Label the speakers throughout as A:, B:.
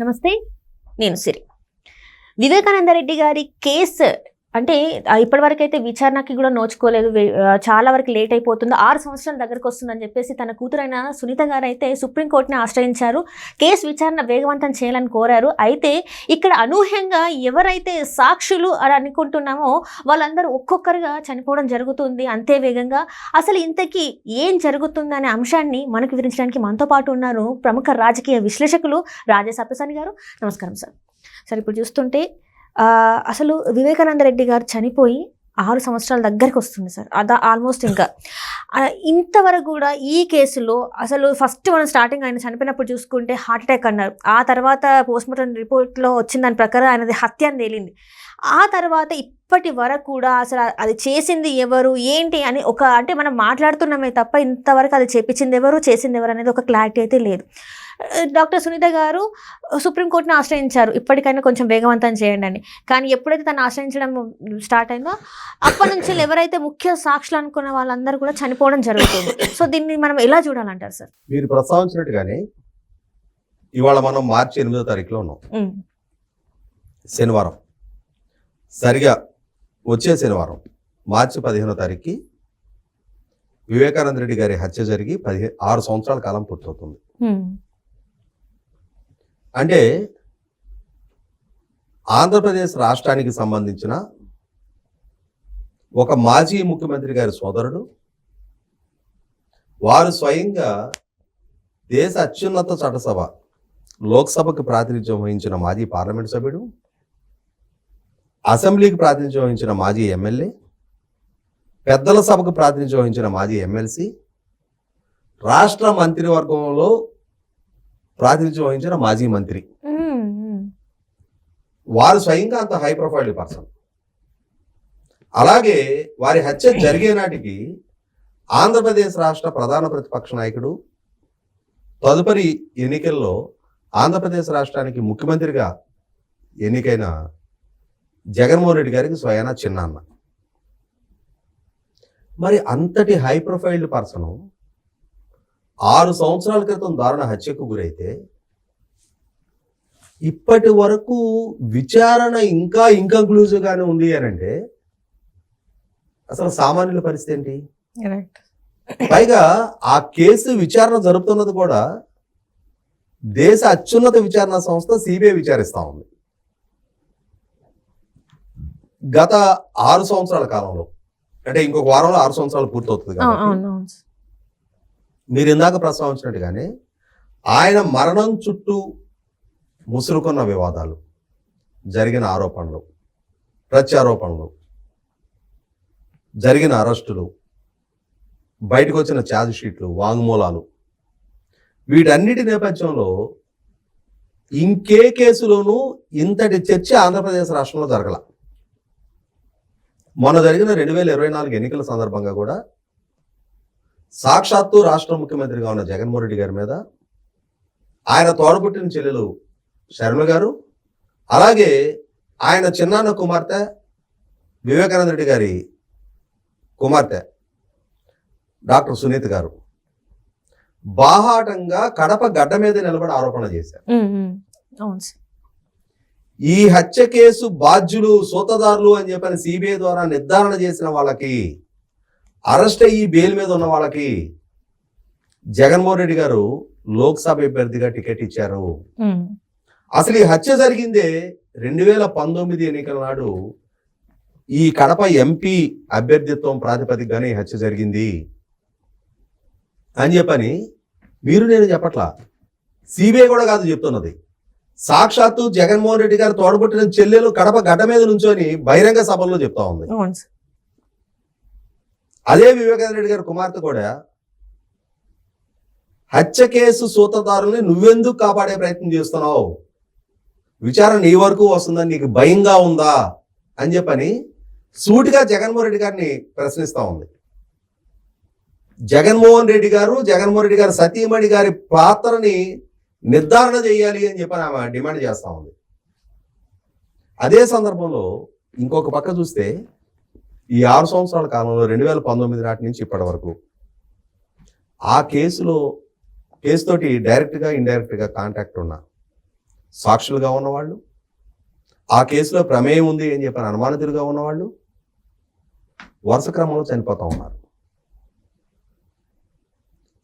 A: నమస్తే, నేను సిరి. వివేకానంద రెడ్డి గారి కేసు అంటే ఇప్పటివరకు అయితే విచారణకి కూడా నోచుకోలేదు. చాలా వరకు లేట్ అయిపోతుంది. 6 సంవత్సరాల దగ్గరకు వస్తుందని చెప్పేసి తన కూతురైన సునీత గారు అయితే సుప్రీంకోర్టుని ఆశ్రయించారు. కేసు విచారణ వేగవంతం చేయాలని కోరారు. అయితే ఇక్కడ అనూహ్యంగా ఎవరైతే సాక్షులు అని అనుకుంటున్నామో వాళ్ళందరూ ఒక్కొక్కరుగా చనిపోవడం జరుగుతుంది అంతే వేగంగా. అసలు ఇంతకీ ఏం జరుగుతుందనే అంశాన్ని మనకు వివరించడానికి మనతో పాటు ఉన్నారు ప్రముఖ రాజకీయ విశ్లేషకులు రాజేష్ అప్పసాని గారు. నమస్కారం సార్. సార్, ఇప్పుడు చూస్తుంటే అసలు వివేకానంద రెడ్డి గారు చనిపోయి 6 సంవత్సరాల దగ్గరికి వస్తుంది సార్. ఆల్మోస్ట్ ఇంకా ఇంతవరకు కూడా ఈ కేసులో అసలు ఫస్ట్ మనం స్టార్టింగ్ ఆయన చనిపోయినప్పుడు చూసుకుంటే హార్ట్ అటాక్ అన్నారు. ఆ తర్వాత పోస్ట్మార్టం రిపోర్ట్లో వచ్చిన దాని ప్రకారం ఆయనది హత్య అని తేలింది. ఆ తర్వాత ఇప్పటి వరకు కూడా అసలు అది చేసింది ఎవరు ఏంటి అని అంటే మనం మాట్లాడుతున్నామే తప్ప ఇంతవరకు అది చేపించింది ఎవరు చేసింది ఎవరు అనేది ఒక క్లారిటీ అయితే లేదు. డాక్టర్ సునీత గారు సుప్రీంకోర్టుని ఆశ్రయించారు, ఇప్పటికైనా కొంచెం వేగవంతం చేయండి అని. కానీ ఎప్పుడైతే తను ఆశ్రయించడం స్టార్ట్ అయిందో అప్పటి నుంచి ఎవరైతే ముఖ్య సాక్షులు అనుకున్న వాళ్ళందరూ కూడా చనిపోవడం జరుగుతుంది. సో దీన్ని మనం ఎలా చూడాలంటారు సార్?
B: మీరు ప్రస్తావించినట్టుగానే ఇవాళ మనం మార్చి 8వ తారీఖులో ఉన్నాం. శనివారం, సరిగా వచ్చే శనివారం మార్చి 15వ తారీఖుకి వివేకానంద రెడ్డి గారి హత్య జరిగి 6 సంవత్సరాల కాలం పూర్తవుతుంది. అంటే ఆంధ్రప్రదేశ్ రాష్ట్రానికి సంబంధించిన ఒక మాజీ ముఖ్యమంత్రి గారి సోదరుడు, వారు స్వయంగా దేశ అత్యున్నత చట్టసభ లోక్సభకు ప్రాతినిధ్యం వహించిన మాజీ పార్లమెంట్ సభ్యుడు, అసెంబ్లీకి ప్రాతినిధ్యం వహించిన మాజీ ఎమ్మెల్యే, పెద్దల సభకు ప్రాతినిధ్యం వహించిన మాజీ ఎమ్మెల్సీ, రాష్ట్ర మంత్రివర్గంలో ప్రాతినిధ్యం వహించిన మాజీ మంత్రి, వారు స్వయంగా అంత హై ప్రొఫైల్ పర్సన్. అలాగే వారి హత్య జరిగే నాటికి ఆంధ్రప్రదేశ్ రాష్ట్ర ప్రధాన ప్రతిపక్ష నాయకుడు, తదుపరి ఎన్నికల్లో ఆంధ్రప్రదేశ్ రాష్ట్రానికి ముఖ్యమంత్రిగా ఎన్నికైన జగన్మోహన్ రెడ్డి గారికి స్వయానా చిన్నాన్న. మరి అంతటి హై ప్రొఫైల్డ్ పర్సను 6 సంవత్సరాల క్రితం దారుణ హత్యకు గురైతే ఇప్పటి వరకు విచారణ ఇంకా ఇంకన్క్లూజివ్ గానే ఉంది అని అంటే అసలు సామాన్యుల పరిస్థితి ఏంటి? పైగా ఆ కేసు విచారణ జరుపుతున్నది కూడా దేశ అత్యున్నత విచారణ సంస్థ సిబిఐ విచారిస్తా ఉంది. గత 6 సంవత్సరాల కాలంలో, అంటే ఇంకొక వారంలో 6 సంవత్సరాలు పూర్తవుతుంది కాబట్టి మీరు ఇందాక ప్రస్తావించినట్టుగానే ఆయన మరణం చుట్టూ ముసురుకున్న వివాదాలు, జరిగిన ఆరోపణలు, ప్రత్యారోపణలు, జరిగిన అరెస్టులు, బయటకు వచ్చిన ఛార్జ్ షీట్లు, వాంగ్మూలాలు, వీటన్నిటి నేపథ్యంలో ఇంకే కేసులోనూ ఇంతటి చర్చ ఆంధ్రప్రదేశ్ రాష్ట్రంలో జరగల. మొన్న జరిగిన 2024 ఎన్నికల సందర్భంగా కూడా సాక్షాత్తు రాష్ట్ర ముఖ్యమంత్రిగా ఉన్న జగన్మోహన్ రెడ్డి గారి మీద, ఆయన తోడబుట్టిన చెల్లెలు శర్మ గారు, అలాగే ఆయన చిన్నాన్న కుమార్తె వివేకానంద రెడ్డి గారి కుమార్తె డాక్టర్ సునీత గారు బాహాటంగా కడప గడ్డ మీద నిలబడి ఆరోపణ చేశారు. ఈ హత్య కేసు బాధ్యులు, సూతదారులు అని చెప్పని సిబిఐ ద్వారా నిర్ధారణ చేసిన వాళ్ళకి, అరెస్ట్ అయ్యి బెయిల్ మీద ఉన్న వాళ్ళకి జగన్మోహన్ రెడ్డి గారు లోక్సభ అభ్యర్థిగా టికెట్ ఇచ్చారు. అసలు ఈ హత్య జరిగిందే 2019 ఎన్నికల నాడు ఈ కడప ఎంపీ అభ్యర్థిత్వం ప్రాతిపదికగానే ఈ హత్య జరిగింది అని చెప్పని మీరు నేను చెప్పట్లా, సిబిఐ కూడా కాదు చెప్తున్నది. సాక్షాత్తు జగన్మోహన్ రెడ్డి గారు తోడబుట్టిన చెల్లెలు కడప గడ్డ మీద నుంచొని బహిరంగ సభల్లో చెప్తా ఉంది. అదే వివేకానంద రెడ్డి గారి కుమార్తె కూడా హత్య కేసు సూత్రధారుల్ని నువ్వెందుకు కాపాడే ప్రయత్నం చేస్తున్నావు, విచారణ నీ వరకు వస్తుందని నీకు భయంగా ఉందా అని చెప్పని సూటిగా జగన్మోహన్ రెడ్డి గారిని ప్రశ్నిస్తా ఉంది. జగన్మోహన్ రెడ్డి గారు సతీమణి గారి పాత్రని నిర్ధారణ చేయాలి అని చెప్పని ఆమె డిమాండ్ చేస్తా ఉంది. అదే సందర్భంలో ఇంకొక పక్క చూస్తే ఈ 6 సంవత్సరాల కాలంలో 2019 నాటి నుంచి ఇప్పటి వరకు ఆ కేసుతోటి డైరెక్ట్గా ఇండైరెక్ట్గా కాంటాక్ట్ ఉన్న సాక్షులుగా ఉన్నవాళ్ళు, ఆ కేసులో ప్రమేయం ఉంది అని చెప్పని అనుమానితులుగా ఉన్నవాళ్ళు వరుస క్రమంలో చనిపోతూ ఉన్నారు.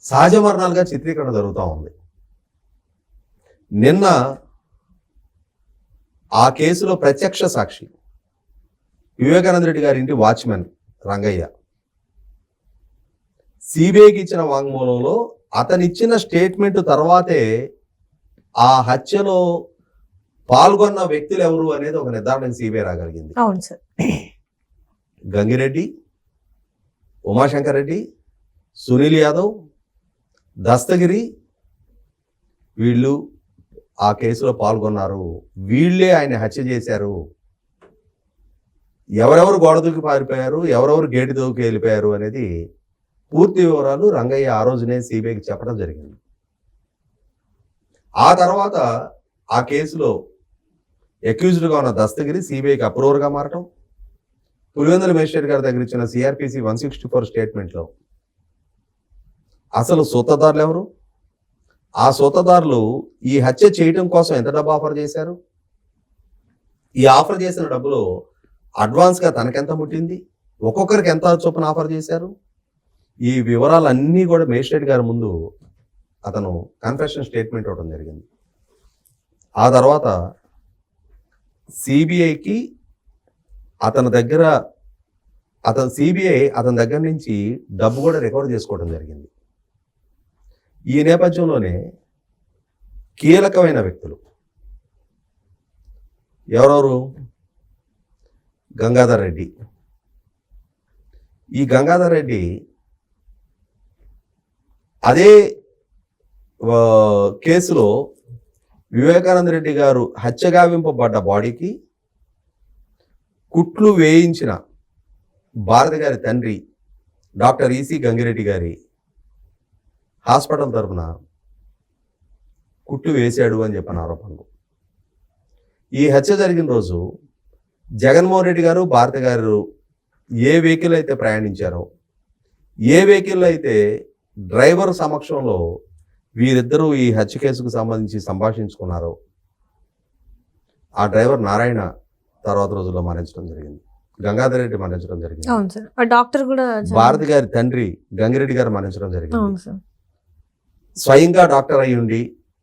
B: సహజ మరణాలుగా చిత్రీకరణ జరుగుతూ ఉంది. నిన్న ఆ కేసులో ప్రత్యక్ష సాక్షి వివేకానంద రెడ్డి గారి ఇంటి వాచ్మెన్ రంగయ్య సిబిఐకి ఇచ్చిన వాంగ్మూలంలో అతనిచ్చిన స్టేట్మెంట్ తర్వాతే ఆ హత్యలో పాల్గొన్న వ్యక్తులు ఎవరు అనేది ఒక నిర్ధారణకు సిబిఐ రాగలిగింది.
A: అవును సార్.
B: గంగిరెడ్డి, ఉమాశంకర్ రెడ్డి, సునీల్ యాదవ్, దస్తగిరి వీళ్ళు ఆ కేసులో పాల్గొన్నారు. వీళ్ళే ఆయన హత్య చేశారు. ఎవరెవరు గోడ దూకి పారిపోయారు, ఎవరెవరు గేటు దూకి వెళ్ళిపోయారు అనేది పూర్తి వివరాలు రంగయ్య ఆ రోజునే సిబిఐకి చెప్పడం జరిగింది. ఆ తర్వాత ఆ కేసులో అక్యూజ్డ్గా ఉన్న దస్తగిరి సిబిఐకి అప్రూవర్గా మారటం, పులివెందుల మేజిస్ట్రేట్ గారి దగ్గర ఇచ్చిన సిఆర్పిసి 164 స్టేట్మెంట్లో అసలు సూత్రధారులు ఎవరు, ఆ సూత్రధారులు ఈ హత్య చేయటం కోసం ఎంత డబ్బు ఆఫర్ చేశారు, ఈ ఆఫర్ చేసిన డబ్బులో అడ్వాన్స్గా తనకెంత ముట్టింది, ఒక్కొక్కరికి ఎంత చొప్పున ఆఫర్ చేశారు, ఈ వివరాలన్నీ కూడా మేజిస్ట్రేట్ గారి ముందు అతను కన్ఫెషన్ స్టేట్మెంట్ ఇవ్వడం జరిగింది. ఆ తర్వాత సిబిఐకి సిబిఐ అతని దగ్గర నుంచి డబ్బు కూడా రికవర్ చేసుకోవడం జరిగింది. ఈ నేపథ్యంలోనే కీలకమైన వ్యక్తులు ఎవరెవరు, గంగాధర్ రెడ్డి. ఈ గంగాధర్ రెడ్డి అదే కేసులో వివేకానంద రెడ్డి గారు హత్యగావింపబడ్డ బాడీకి కుట్లు వేయించిన భారతి గారి తండ్రి డాక్టర్ ఈసీ గంగిరెడ్డి గారి హాస్పిటల్ తరఫున కుట్లు వేశాడు అని చెప్పిన ఆరోపణలు. ఈ హత్య జరిగిన రోజు జగన్మోహన్ రెడ్డి గారు భారతి గారు ఏ వెహికల్ అయితే ప్రయాణించారో, ఏ వెహికల్ అయితే డ్రైవర్ సమక్షంలో వీరిద్దరూ ఈ హత్య కేసుకు సంబంధించి సంభాషించుకున్నారో ఆ డ్రైవర్ నారాయణ తర్వాత రోజుల్లో మరణించడం జరిగింది. గంగాధర్ రెడ్డి మరణించడం జరిగింది.
A: అవును సార్. ఆ డాక్టర్ కూడా
B: భారతి గారి తండ్రి గంగిరెడ్డి గారు మరణించడం జరిగింది.
A: అవును సార్.
B: స్వయంగా డాక్టర్ అయి ఉండి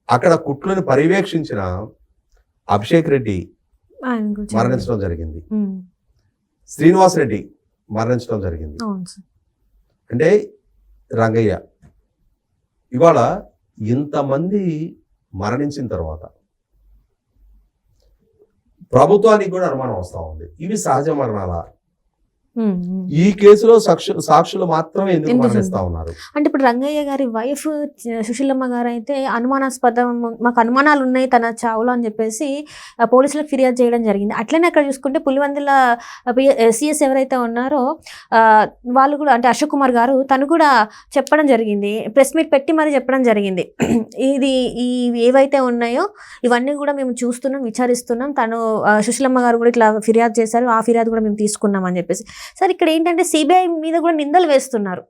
B: అక్కడ కుట్లను పర్యవేక్షించిన అభిషేక్ రెడ్డి
A: ఆయన గురించి
B: మరణించడం జరిగింది.
A: ఉమ్.
B: శ్రీనివాస్ రెడ్డి మరణించడం జరిగింది.
A: అవును సార్.
B: అంటే రంగయ్య ఇవాళ ఇంతమంది మరణించిన తర్వాత ప్రభుత్వానికి కూడా అనుమానం వస్తూ ఉంది, ఇవి సహజ మరణాలా,
A: ఉమ్, ఉమ్.
B: ఈ కేసులో సాక్షులు మాత్రమే ఎందుకు మరణిస్తా ఉన్నారు?
A: అంటే ఇప్పుడు రంగయ్య గారి వైఫ్ సుశీలమ్మ గారు అయితే అనుమానాస్పదం, మాకు అనుమానాలు ఉన్నాయి తన చావులో అని చెప్పేసి పోలీసులకు ఫిర్యాదు చేయడం జరిగింది. అట్లనే అక్కడ చూసుకుంటే పులివెందుల సిఎస్ ఎవరైతే ఉన్నారో వాళ్ళు కూడా, అంటే అశోక్ కుమార్ గారు, తను కూడా చెప్పడం జరిగింది, ప్రెస్ మీట్ పెట్టి మరీ చెప్పడం జరిగింది. ఇది ఏవైతే ఉన్నాయో ఇవన్నీ కూడా మేము చూస్తున్నాం, విచారిస్తున్నాం, తను సుశీలమ్మ గారు కూడా ఇట్లా ఫిర్యాదు చేశారు, ఆ ఫిర్యాదు కూడా మేము తీసుకున్నాం అని చెప్పేసి. సార్ ఇక్కడ ఏంటంటే సిబిఐ మీద కూడా నిందలు వేస్తున్నారు.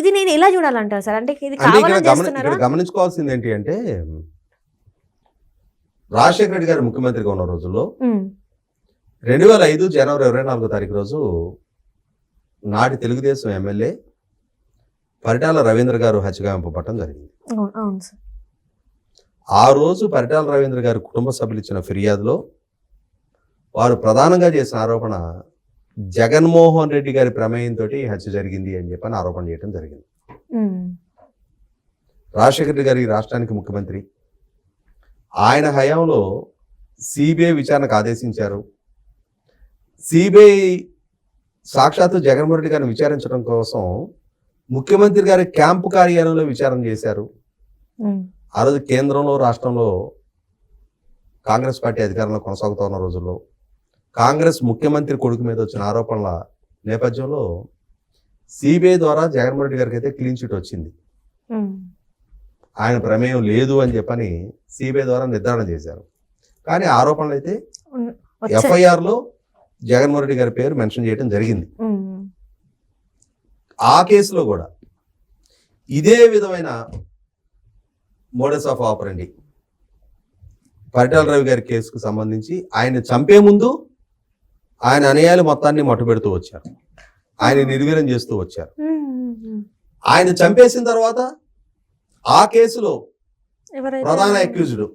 A: ఇది నేను ఎలా చూడాలంటారు సార్? అంటే ఇది కావాలని చేస్తున్నారా?
B: గమనించుకోవాల్సింది ఏంటి అంటే, రాజశేఖర రెడ్డి గారు ముఖ్యమంత్రిగా ఉన్న రోజుల్లో 2005 జనవరి 24వ తారీఖు రోజు నాటి తెలుగుదేశం ఎమ్మెల్యే పరిటాల రవీంద్ర గారు హత్యగావింపబడటం జరిగింది.
A: అవును సార్.
B: ఆ రోజు పరిటాల రవీంద్ర గారి కుటుంబ సభ్యులు ఇచ్చిన ఫిర్యాదులో వారు ప్రధానంగా చేసిన ఆరోపణ జగన్మోహన్ రెడ్డి గారి ప్రమేయంతో హత్య జరిగింది అని చెప్పని ఆరోపణ చేయడం జరిగింది. రాజశేఖర రెడ్డి గారి రాష్ట్రానికి ముఖ్యమంత్రి, ఆయన హయాంలో సిబిఐ విచారణకు ఆదేశించారు. సిబిఐ సాక్షాత్తు జగన్మోహన్ రెడ్డి గారిని విచారించడం కోసం ముఖ్యమంత్రి గారి క్యాంపు కార్యాలయంలో విచారణ చేశారు. ఆ రోజు కేంద్రంలో రాష్ట్రంలో కాంగ్రెస్ పార్టీ అధికారంలో కొనసాగుతూ ఉన్న రోజుల్లో కాంగ్రెస్ ముఖ్యమంత్రి కొడుకు మీద వచ్చిన ఆరోపణల నేపథ్యంలో సిబిఐ ద్వారా జగన్మోహన్ రెడ్డి గారికి అయితే క్లీన్ చిట్ వచ్చింది. ఆయన ప్రమేయం లేదు అని చెప్పని సిబిఐ ద్వారా నిర్ధారణ చేశారు. కానీ ఆరోపణలు అయితే ఎఫ్ఐఆర్లో జగన్మోహన్ రెడ్డి గారి పేరు మెన్షన్ చేయడం జరిగింది. ఆ కేసులో కూడా ఇదే విధమైన మోడస్ ఆఫ్ ఆపరండి పరిటాల రవి గారి కేసుకు సంబంధించి ఆయన చంపే ముందు ఆయన అనుయాయులు మొత్తాన్ని మట్టుపెడుతూ వచ్చారు, ఆయన నిర్వీర్యం చేస్తూ వచ్చారు. ఆయన చంపేసిన తర్వాత ఆ కేసులో ప్రధాన అక్యూజ్డ్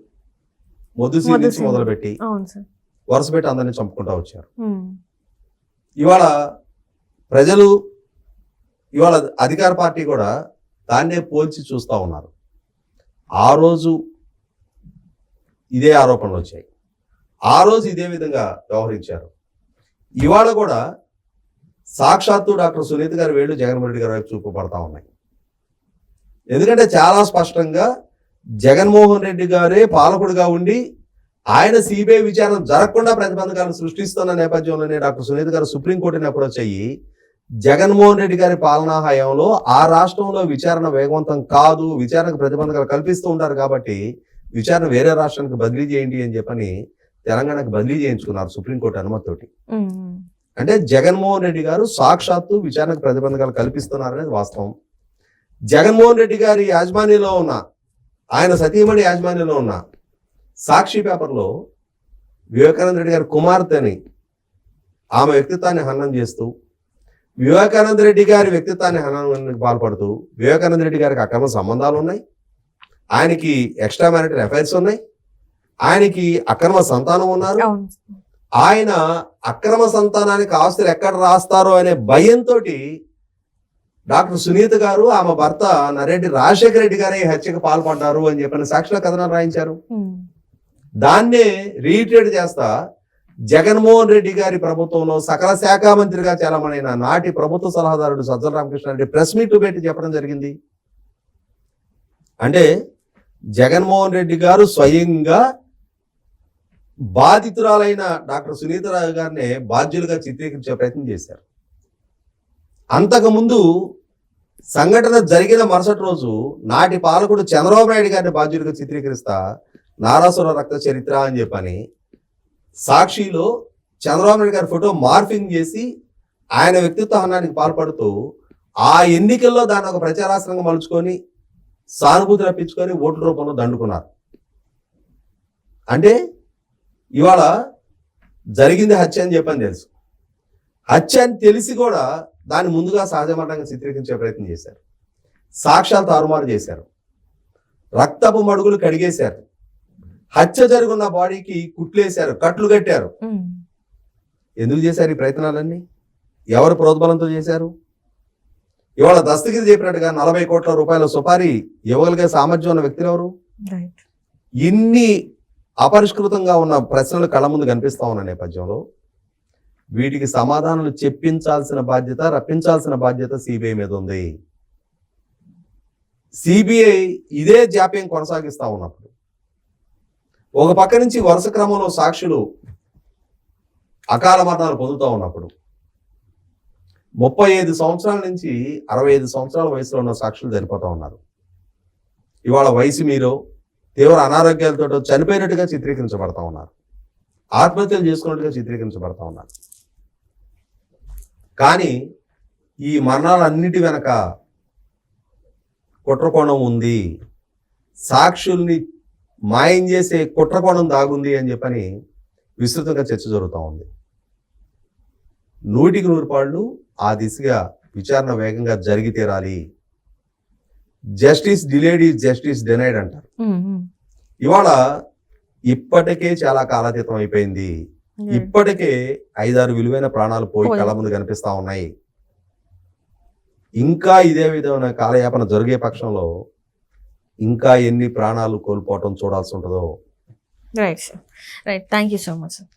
B: మొద్దుసీ నుంచి మొదలుపెట్టి వరుస పెట్టి అందరినీ చంపుకుంటా వచ్చారు. ఇవాళ ప్రజలు, ఇవాళ అధికార పార్టీ కూడా దాన్నే పోల్చి చూస్తూ ఉన్నారు. ఆ రోజు ఇదే ఆరోపణలు వచ్చాయి, ఆ రోజు ఇదే విధంగా వ్యవహరించారు. ఇవాళ కూడా సాక్షాత్తు డాక్టర్ సునీత గారి వేళ్ళు జగన్మోహన్ రెడ్డి గారి వైపు చూపబడతా ఉన్నాయి. ఎందుకంటే చాలా స్పష్టంగా జగన్మోహన్ రెడ్డి గారే పాలకుడిగా ఉండి ఆయన సిబిఐ విచారణ జరగకుండా ప్రతిబంధకాలు సృష్టిస్తున్న నేపథ్యంలోనే డాక్టర్ సునీత గారు సుప్రీంకోర్టుని అప్రోచ్ అయ్యి జగన్మోహన్ రెడ్డి గారి పాలనా హయాంలో ఆ రాష్ట్రంలో విచారణ వేగవంతం కాదు, విచారణకు ప్రతిబంధకాలు కల్పిస్తూ ఉంటారు కాబట్టి విచారణ వేరే రాష్ట్రానికి బదిలీ చేయండి అని చెప్పని తెలంగాణకు బదిలీ చేయించుకున్నారు సుప్రీంకోర్టు అనుమతితోటి. అంటే జగన్మోహన్ రెడ్డి గారు సాక్షాత్తు విచారణకు ప్రతిబంధకాలు కల్పిస్తున్నారనేది వాస్తవం. జగన్మోహన్ రెడ్డి గారి యాజమాన్యంలో ఉన్న, ఆయన సతీమణి యాజమాన్యంలో ఉన్న సాక్షి పేపర్లో వివేకానంద రెడ్డి గారి కుమార్తెని, ఆమె వ్యక్తిత్వాన్ని హననం చేస్తూ, వివేకానంద రెడ్డి గారి వ్యక్తిత్వాన్ని హననానికి పాల్పడుతూ, వివేకానంద రెడ్డి గారికి అక్రమ సంబంధాలు ఉన్నాయి, ఆయనకి ఎక్స్ట్రా మ్యారిటల్ అఫైర్స్ ఉన్నాయి, ఆయనకి అక్రమ సంతానం ఉన్నారు, ఆయన అక్రమ సంతానానికి ఆస్తులు ఎక్కడ రాస్తారో అనే భయంతో డాక్టర్ సునీత గారు ఆమె భర్త నరెడ్డి రాజశేఖర రెడ్డి గారే హత్యకు పాల్పడ్డారు అని చెప్పిన సాక్షుల కథనాలు రాయించారు. దాన్నే రీట్రేట్ చేస్తా జగన్మోహన్ రెడ్డి గారి ప్రభుత్వంలో సకల శాఖ మంత్రిగా చాలామణైన నాటి ప్రభుత్వ సలహాదారుడు సజ్జల రామకృష్ణారెడ్డి ప్రెస్ మీట్ పెట్టి చెప్పడం జరిగింది. అంటే జగన్మోహన్ రెడ్డి గారు స్వయంగా బాధితురాలైన డాక్టర్ సునీత రావు గారిని బాధ్యులుగా చిత్రీకరించే ప్రయత్నం చేశారు. అంతకుముందు సంఘటన జరిగిన మరుసటి రోజు నాటి పాలకుడు చంద్రబాబు నాయుడు గారిని బాధ్యులుగా చిత్రీకరిస్తా నారాసుర రక్త చరిత్ర అని చెప్పని సాక్షిలో చంద్రబాబు నాయుడు గారి ఫోటో మార్ఫింగ్ చేసి ఆయన వ్యక్తిత్వ హనానికి పాల్పడుతూ ఆ ఎన్నికల్లో దాన్ని ఒక ప్రచారాస్త్రంగా మలుచుకొని సానుభూతి రప్పించుకొని ఓట్ల రూపంలో దండుకున్నారు. అంటే ఇవాళ జరిగింది హత్య అని చెప్పని తెలుసు, హత్య అని తెలిసి కూడా దాన్ని ముందుగా సహజమరణంగా చిత్రీకరించే ప్రయత్నం చేశారు, సాక్ష్యాలు తారుమారు చేశారు, రక్తపు మడుగులు కడిగేశారు, హత్య జరుగున్న బాడీకి కుట్లేశారు, కట్లు కట్టారు. ఎందుకు చేశారు ఈ ప్రయత్నాలన్నీ? ఎవరు ప్రోద్బలంతో చేశారు? ఇవాళ దస్తగిరి చెప్పినట్టుగా 40 కోట్ల రూపాయల సుపారీ ఇవ్వగలిగే సామర్థ్యం ఉన్న వ్యక్తులు ఎవరు? ఇన్ని అపరిష్కృతంగా ఉన్న ప్రశ్నలు కళ్ళ ముందు కనిపిస్తా ఉన్న నేపథ్యంలో వీటికి సమాధానాలు చెప్పించాల్సిన బాధ్యత, రప్పించాల్సిన బాధ్యత సిబిఐ మీద ఉంది. సిబిఐ ఇదే జాప్యం కొనసాగిస్తా ఉన్నప్పుడు, ఒక పక్క నుంచి వరుస క్రమంలో సాక్షులు అకాల మరణాలు పొందుతూ ఉన్నప్పుడు, 35 సంవత్సరాల నుంచి 65 సంవత్సరాల వయసులో ఉన్న సాక్షులు చనిపోతూ ఉన్నారు. ఇవాళ వయసు మీరో తీవ్ర అనారోగ్యాలతో చనిపోయినట్టుగా చిత్రీకరించబడతా ఉన్నారు, ఆత్మహత్యలు చేసుకున్నట్టుగా చిత్రీకరించబడతా ఉన్నారు. కానీ ఈ మరణాలన్నిటి వెనక కుట్రకోణం ఉంది, సాక్షుల్ని మాయం చేసే కుట్రకోణం దాగుంది అని చెప్పని విస్తృతంగా చర్చ జరుగుతూ ఉంది. 100కి 100 ఆ దిశగా విచారణ వేగంగా జరిగి తీరాలి. Justice delayed is justice denied అంటారు. ఇవాళ ఇప్పటికే చాలా కాలాతీతం అయిపోయింది. ఇప్పటికే 5-6 విలువైన ప్రాణాలు పోయి కళ్ళ ముందు కనిపిస్తా ఉన్నాయి. ఇంకా ఇదే విధమైన కాలయాపన జరిగే పక్షంలో ఇంకా ఎన్ని ప్రాణాలు కోల్పోవటం చూడాల్సి ఉంటుందో.
A: Right sir, right. Thank you so much sir.